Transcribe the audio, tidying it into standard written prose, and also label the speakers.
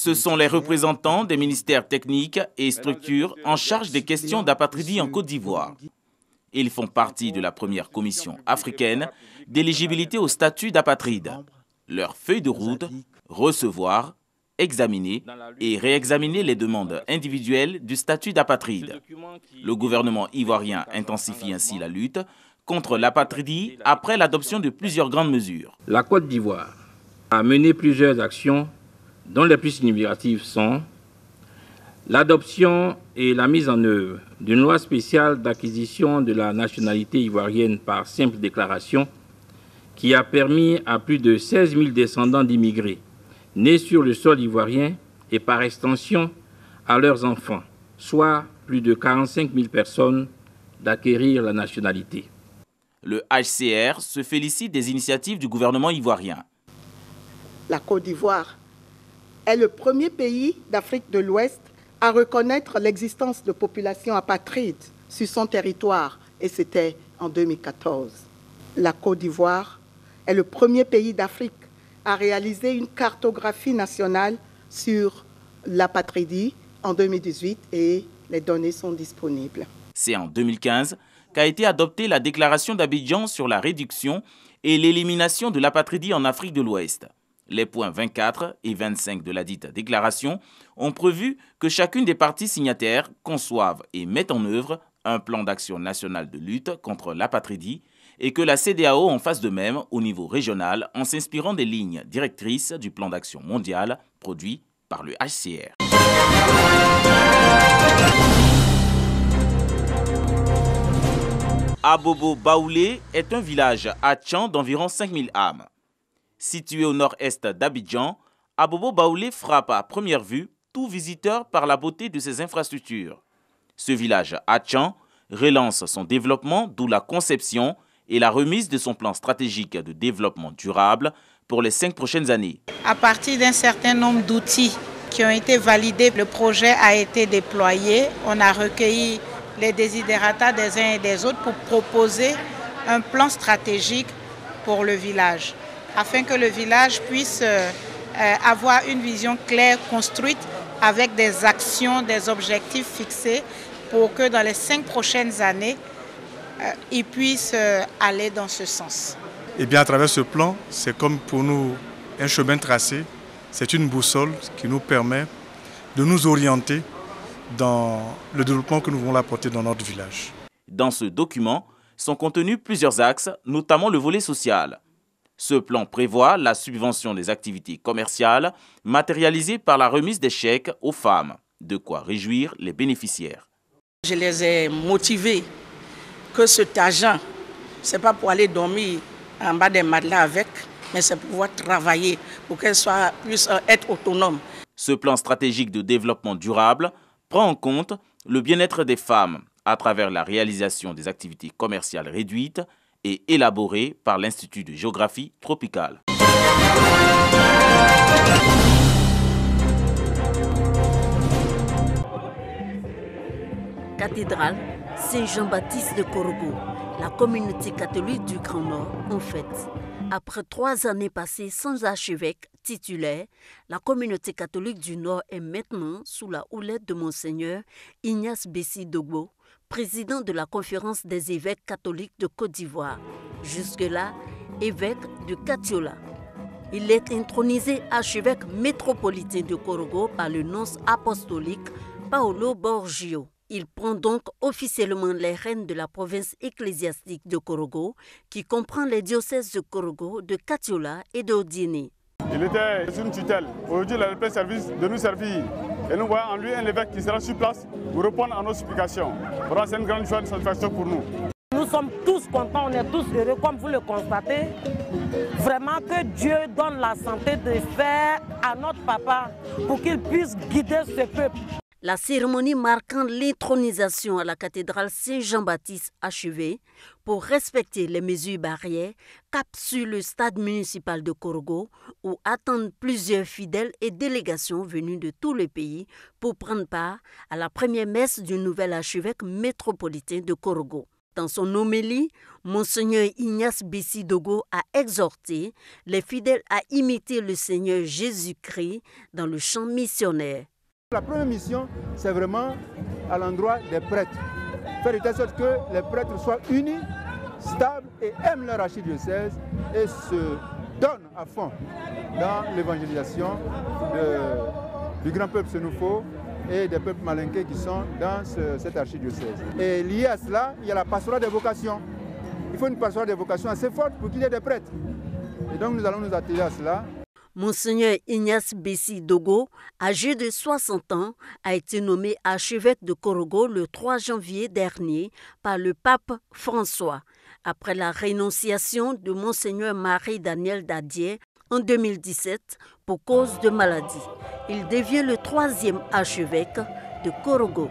Speaker 1: Ce sont les représentants des ministères techniques et structures en charge des questions d'apatridie en Côte d'Ivoire. Ils font partie de la première commission africaine d'éligibilité au statut d'apatride. Leur feuille de route, recevoir, examiner et réexaminer les demandes individuelles du statut d'apatride. Le gouvernement ivoirien intensifie ainsi la lutte contre l'apatridie après l'adoption de plusieurs grandes mesures.
Speaker 2: La Côte d'Ivoire a mené plusieurs actions dont les plus significatives sont l'adoption et la mise en œuvre d'une loi spéciale d'acquisition de la nationalité ivoirienne par simple déclaration qui a permis à plus de 16 000 descendants d'immigrés nés sur le sol ivoirien et par extension à leurs enfants, soit plus de 45 000 personnes, d'acquérir la nationalité.
Speaker 1: Le HCR se félicite des initiatives du gouvernement ivoirien.
Speaker 3: La Côte d'Ivoire est le premier pays d'Afrique de l'Ouest à reconnaître l'existence de populations apatrides sur son territoire, et c'était en 2014. La Côte d'Ivoire est le premier pays d'Afrique à réaliser une cartographie nationale sur l'apatridie en 2018 et les données sont disponibles.
Speaker 1: C'est en 2015 qu'a été adoptée la déclaration d'Abidjan sur la réduction et l'élimination de l'apatridie en Afrique de l'Ouest. Les points 24 et 25 de la dite déclaration ont prévu que chacune des parties signataires conçoive et mette en œuvre un plan d'action national de lutte contre l'apatridie et que la CEDEAO en fasse de même au niveau régional en s'inspirant des lignes directrices du plan d'action mondial produit par le HCR. Abobo Baoulé est un village à Tchan d'environ 5000 âmes. Situé au nord-est d'Abidjan, Abobo Baoulé frappe à première vue tout visiteur par la beauté de ses infrastructures. Ce village à Tchan relance son développement, d'où la conception et la remise de son plan stratégique de développement durable pour les 5 prochaines années.
Speaker 4: À partir d'un certain nombre d'outils qui ont été validés, le projet a été déployé. On a recueilli les desiderata des uns et des autres pour proposer un plan stratégique pour le village, afin que le village puisse avoir une vision claire, construite, avec des actions, des objectifs fixés, pour que dans les 5 prochaines années, il puisse aller dans ce sens.
Speaker 5: Et bien à travers ce plan, c'est comme pour nous un chemin tracé, c'est une boussole qui nous permet de nous orienter dans le développement que nous voulons apporter dans notre village.
Speaker 1: Dans ce document sont contenus plusieurs axes, notamment le volet social. Ce plan prévoit la subvention des activités commerciales matérialisée par la remise des chèques aux femmes, de quoi réjouir les bénéficiaires.
Speaker 6: Je les ai motivés que cet argent, ce n'est pas pour aller dormir en bas des matelas avec, mais c'est pour pouvoir travailler, pour qu'elles puissent être autonomes.
Speaker 1: Ce plan stratégique de développement durable prend en compte le bien-être des femmes à travers la réalisation des activités commerciales réduites et élaboré par l'Institut de géographie tropicale.
Speaker 7: Cathédrale Saint-Jean-Baptiste de Korogo, la communauté catholique du Grand Nord, en fête. Après 3 années passées sans archevêque titulaire, la communauté catholique du Nord est maintenant sous la houlette de Monseigneur Ignace Bessi Dogbo, président de la conférence des évêques catholiques de Côte d'Ivoire. Jusque-là, évêque de Katiola. Il est intronisé archevêque métropolitain de Korogo par le nonce apostolique Paolo Borgio. Il prend donc officiellement les rênes de la province ecclésiastique de Korogo, qui comprend les diocèses de Korogo, de Katiola et de Odiéné.
Speaker 8: Il était une tutelle. Aujourd'hui, il a le plein service de nous servir. Et nous voyons en lui un évêque qui sera sur place pour répondre à nos supplications. Voilà, c'est une grande joie de satisfaction pour nous.
Speaker 9: Nous sommes tous contents, on est tous heureux, comme vous le constatez. Vraiment que Dieu donne la santé de fer à notre papa pour qu'il puisse guider ce peuple.
Speaker 7: La cérémonie marquant l'intronisation à la cathédrale Saint-Jean-Baptiste achevée, pour respecter les mesures barrières, cap sur le stade municipal de Korogo, où attendent plusieurs fidèles et délégations venues de tout le pays pour prendre part à la première messe du nouvel archevêque métropolitain de Korogo. Dans son homélie, Monseigneur Ignace Bessi Dogo a exhorté les fidèles à imiter le Seigneur Jésus-Christ dans le champ missionnaire.
Speaker 10: La première mission, c'est vraiment à l'endroit des prêtres. Faire de telle sorte que les prêtres soient unis, stables et aiment leur archidiocèse et se donnent à fond dans l'évangélisation du grand peuple sénoufo et des peuples malinqués qui sont dans cette archidiocèse. Et lié à cela, il y a la pastoral des vocations. Il faut une pastoral des vocations assez forte pour qu'il y ait des prêtres. Et donc nous allons nous atteler à cela.
Speaker 7: Monseigneur Ignace Bessi Dogo, âgé de 60 ans, a été nommé archevêque de Korogo le 3 janvier dernier par le pape François, après la rénonciation de Monseigneur Marie-Daniel Dadier en 2017 pour cause de maladie. Il devient le 3e archevêque de Korogo.